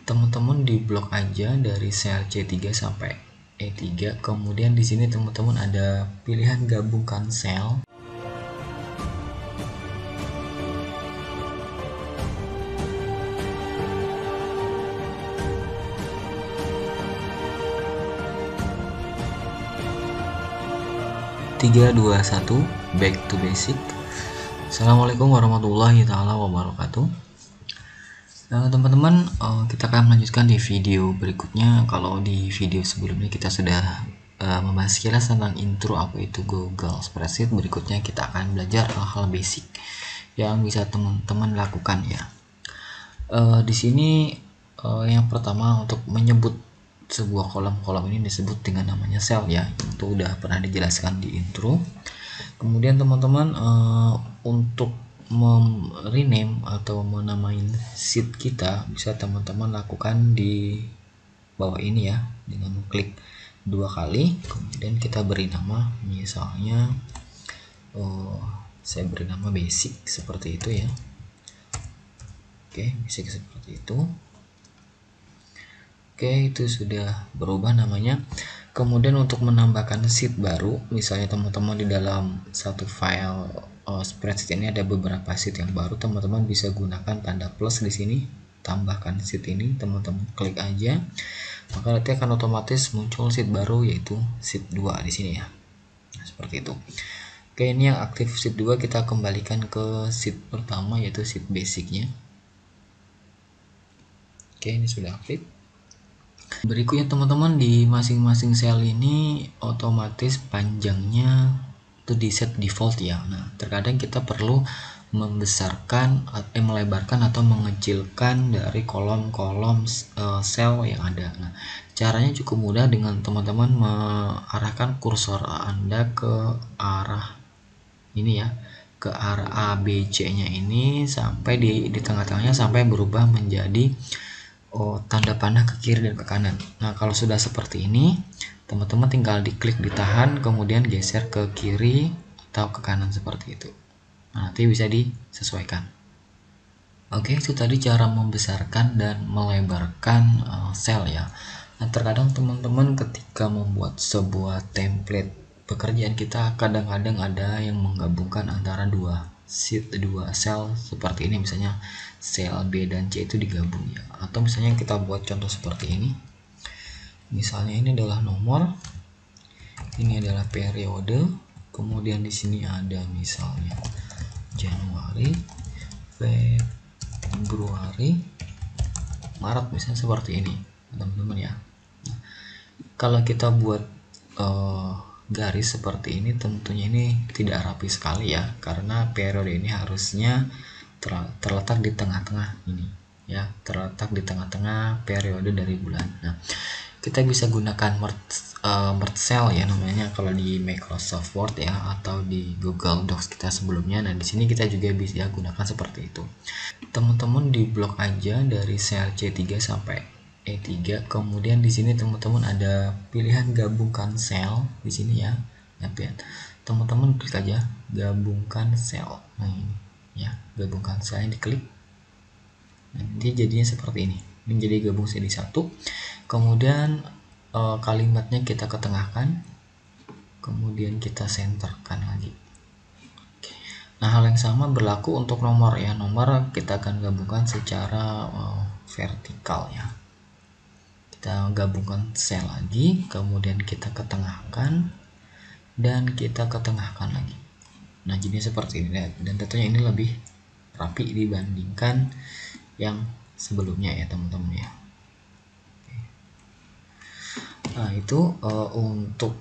teman-teman di blok aja dari sel C3 sampai E3. Kemudian di sini teman-teman ada pilihan gabungkan sel. Tiga, dua, satu, back to basic. Assalamualaikum warahmatullahi taala wabarakatuh. Teman-teman, kita akan melanjutkan di video berikutnya. Kalau di video sebelumnya kita sudah membahas sekilas tentang intro apa itu Google Spreadsheet. Berikutnya kita akan belajar hal-hal basic yang bisa teman-teman lakukan ya. Di sini yang pertama, untuk menyebut sebuah kolom-kolom ini disebut dengan namanya sel ya. Itu udah pernah dijelaskan di intro. Kemudian teman-teman, untuk rename atau menamain sheet kita bisa teman-teman lakukan di bawah ini ya, dengan klik 2 kali. Kemudian kita beri nama, misalnya saya beri nama basic seperti itu ya. Oke, basic seperti itu. Oke, itu sudah berubah namanya. Kemudian untuk menambahkan sheet baru, misalnya teman-teman di dalam satu file spreadsheet ini ada beberapa sheet yang baru, teman-teman bisa gunakan tanda plus di sini, tambahkan sheet ini, teman-teman klik aja, maka nanti akan otomatis muncul sheet baru, yaitu sheet 2 di sini ya. Nah, seperti itu. Oke, ini yang aktif sheet 2, kita kembalikan ke sheet pertama yaitu sheet basicnya. Oke, ini sudah aktif. Berikutnya teman-teman, di masing-masing sel ini otomatis panjangnya itu di set default ya. Nah, terkadang kita perlu membesarkan, melebarkan atau mengecilkan dari kolom-kolom sel yang ada. Nah, caranya cukup mudah dengan teman-teman mengarahkan kursor Anda ke arah ini ya, ke arah ABC-nya ini sampai di tengah-tengahnya sampai berubah menjadi tanda panah ke kiri dan ke kanan. Nah, kalau sudah seperti ini, teman-teman tinggal diklik, ditahan, kemudian geser ke kiri atau ke kanan seperti itu. Nah, nanti bisa disesuaikan. Oke, itu tadi cara membesarkan dan melebarkan sel ya. Nah, terkadang teman-teman ketika membuat sebuah template pekerjaan kita, kadang-kadang ada yang menggabungkan antara dua sheet, dua sel seperti ini, misalnya sel B dan C itu digabung ya. Atau misalnya kita buat contoh seperti ini, misalnya ini adalah nomor, ini adalah periode, kemudian di sini ada misalnya Januari, Februari, Maret, misalnya seperti ini teman-teman ya. Nah, kalau kita buat garis seperti ini, tentunya ini tidak rapi sekali ya, karena periode ini harusnya terletak di tengah-tengah ini ya, terletak di tengah-tengah periode dari bulan. Nah, kita bisa gunakan merge cell ya namanya kalau di Microsoft Word ya, atau di Google Docs kita sebelumnya. Nah, di sini kita juga bisa gunakan seperti itu. Teman-teman di blok aja dari sel C3 sampai E3. Kemudian di sini teman-teman ada pilihan gabungkan sel di sini ya. Teman-teman klik aja gabungkan sel. Nah, ini ya, gabungkan sel, diklik. Nanti jadinya seperti ini, menjadi gabung jadi satu. Kemudian kalimatnya kita ketengahkan, kemudian kita senterkan lagi. Nah, hal yang sama berlaku untuk nomor ya. Nomor kita akan gabungkan secara vertikal ya. Kita gabungkan sel lagi, kemudian kita ketengahkan dan kita ketengahkan lagi. Nah, jadinya seperti ini, dan tentunya ini lebih rapi dibandingkan yang sebelumnya ya teman-teman ya. Nah, itu untuk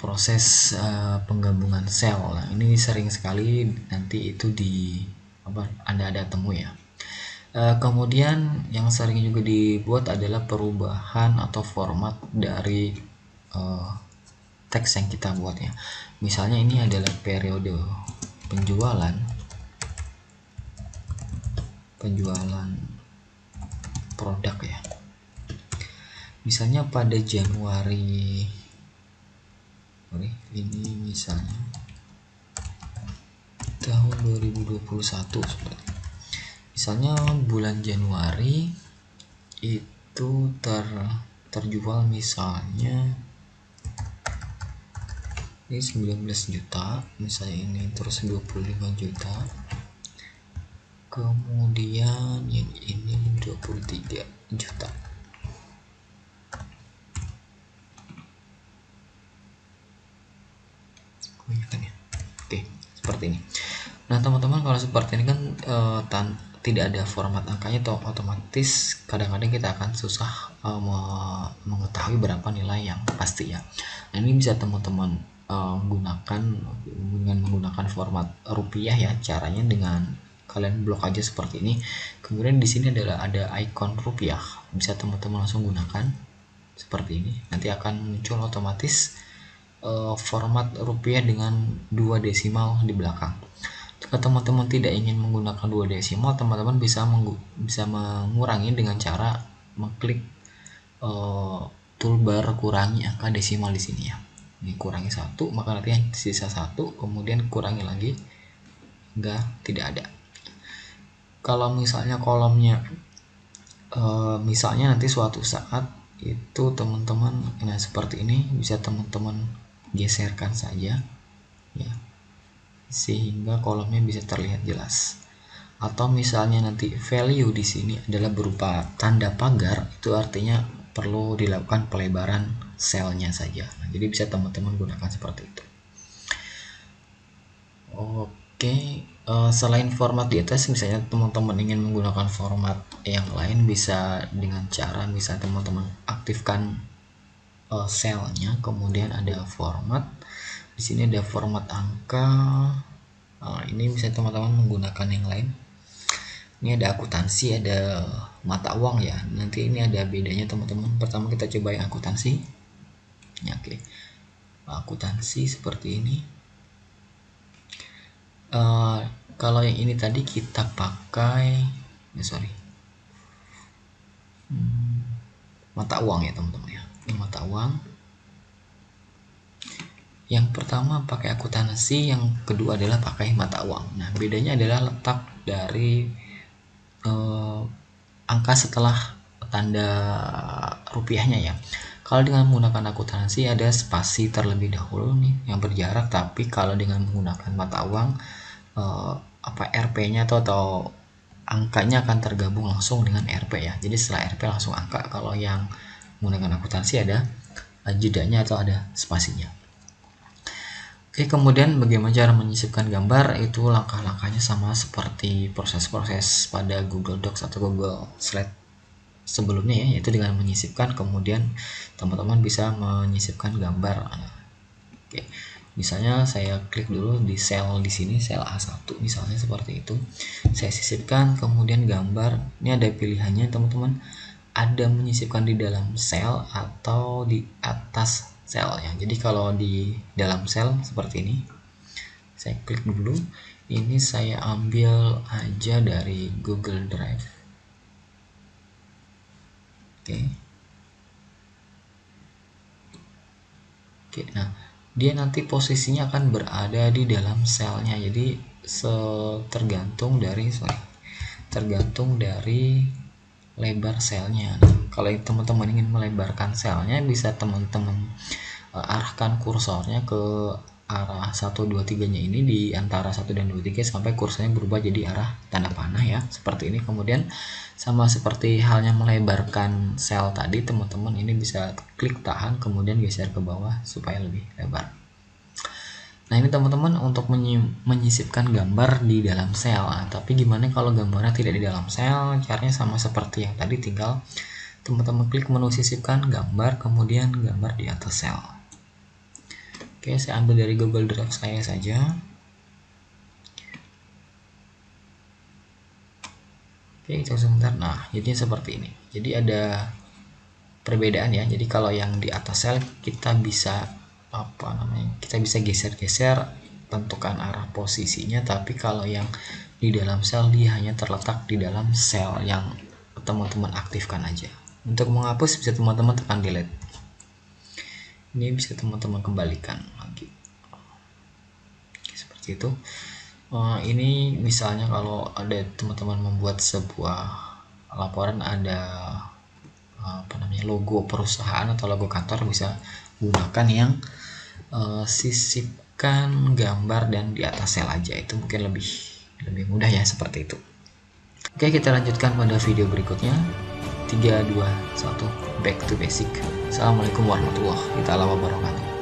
proses penggabungan sel. Nah, ini sering sekali nanti itu Anda ada temu ya. Kemudian yang sering juga dibuat adalah perubahan atau format dari teks yang kita buat ya. Misalnya ini adalah periode penjualan produk ya. Misalnya pada Januari ini, misalnya tahun 2021 misalnya bulan Januari itu terjual misalnya ini 19 juta misalnya, ini terus 25 juta, kemudian yang ini 23 juta. Oke, seperti ini. Nah teman-teman, kalau seperti ini kan tidak ada format angkanya, atau otomatis kadang-kadang kita akan susah mengetahui berapa nilai yang pasti ya. Nah ini bisa teman-teman gunakan dengan menggunakan format rupiah ya. Caranya dengan kalian blok aja seperti ini, kemudian di sini adalah ada icon rupiah, bisa teman-teman langsung gunakan seperti ini. Nanti akan muncul otomatis format rupiah dengan 2 desimal di belakang. Jika teman-teman tidak ingin menggunakan 2 desimal, teman-teman bisa mengurangi dengan cara mengklik toolbar kurangi angka desimal di sini ya. Ini kurangi 1, maka nanti yang sisa 1, kemudian kurangi lagi hingga tidak ada. Kalau misalnya kolomnya misalnya nanti suatu saat itu teman-teman, nah seperti ini, bisa teman-teman geserkan saja ya, sehingga kolomnya bisa terlihat jelas. Atau misalnya nanti value di sini adalah berupa tanda pagar, itu artinya perlu dilakukan pelebaran selnya saja. Nah, jadi bisa teman-teman gunakan seperti itu. Oke, selain format di atas, misalnya teman-teman ingin menggunakan format yang lain, bisa dengan cara bisa teman-teman aktifkan selnya, kemudian ada format. Di sini ada format angka. Ini bisa teman-teman menggunakan yang lain. Ini ada akuntansi, ada mata uang ya. Nanti ini ada bedanya teman-teman. Pertama kita coba yang akuntansi. Ya, oke. Akuntansi seperti ini. Kalau yang ini tadi kita pakai, mata uang ya teman-teman ya. Ini mata uang. Yang pertama pakai akuntansi, yang kedua adalah pakai mata uang. Nah bedanya adalah letak dari angka setelah tanda rupiahnya ya. Kalau dengan menggunakan akuntansi ada spasi terlebih dahulu nih yang berjarak, tapi kalau dengan menggunakan mata uang RP-nya atau angkanya akan tergabung langsung dengan RP ya. Jadi setelah RP langsung angka. Kalau yang menggunakan akuntansi ada jedanya atau ada spasinya. Oke, kemudian bagaimana cara menyisipkan gambar, itu langkah-langkahnya sama seperti proses-proses pada Google Docs atau Google Slide sebelumnya ya, yaitu dengan menyisipkan, kemudian teman-teman bisa menyisipkan gambar. Oke, misalnya saya klik dulu di sel di sini, sel A1 misalnya seperti itu. Saya sisipkan, kemudian gambar. Ini ada pilihannya teman-teman, ada menyisipkan di dalam sel atau di atas sel ya. Jadi kalau di dalam sel seperti ini, saya klik dulu. Ini saya ambil aja dari Google Drive. Oke, nah dia nanti posisinya akan berada di dalam selnya. Jadi tergantung dari lebar selnya. Nah, kalau teman-teman ingin melebarkan selnya, bisa teman-teman arahkan kursornya ke arah 1, 2, 3 nya ini, di antara 1 dan 2, 3 sampai kursornya berubah jadi arah tanda panah ya, seperti ini. Kemudian sama seperti halnya melebarkan sel tadi, teman-teman ini bisa klik tahan, kemudian geser ke bawah supaya lebih lebar. Nah ini teman-teman untuk menyisipkan gambar di dalam sel. Nah, tapi gimana kalau gambarnya tidak di dalam sel? Caranya sama seperti yang tadi, tinggal teman-teman klik menu sisipkan gambar, kemudian gambar di atas sel. Oke, saya ambil dari Google Drive saya saja. Oke, itu sebentar. Nah, jadinya seperti ini. Jadi ada perbedaan ya. Jadi kalau yang di atas sel kita bisa kita bisa geser-geser, tentukan arah posisinya, tapi kalau yang di dalam sel dia hanya terletak di dalam sel yang teman-teman aktifkan aja. Untuk menghapus bisa teman-teman tekan delete. Ini bisa teman-teman kembalikan lagi. Oke, seperti itu. Ini misalnya kalau ada teman-teman membuat sebuah laporan, ada logo perusahaan atau logo kantor, bisa gunakan yang sisipkan gambar dan di atas sel aja. Itu mungkin lebih mudah ya, seperti itu. Oke, kita lanjutkan pada video berikutnya. 3, 2, 1, back to basic. Assalamualaikum warahmatullahi wabarakatuh.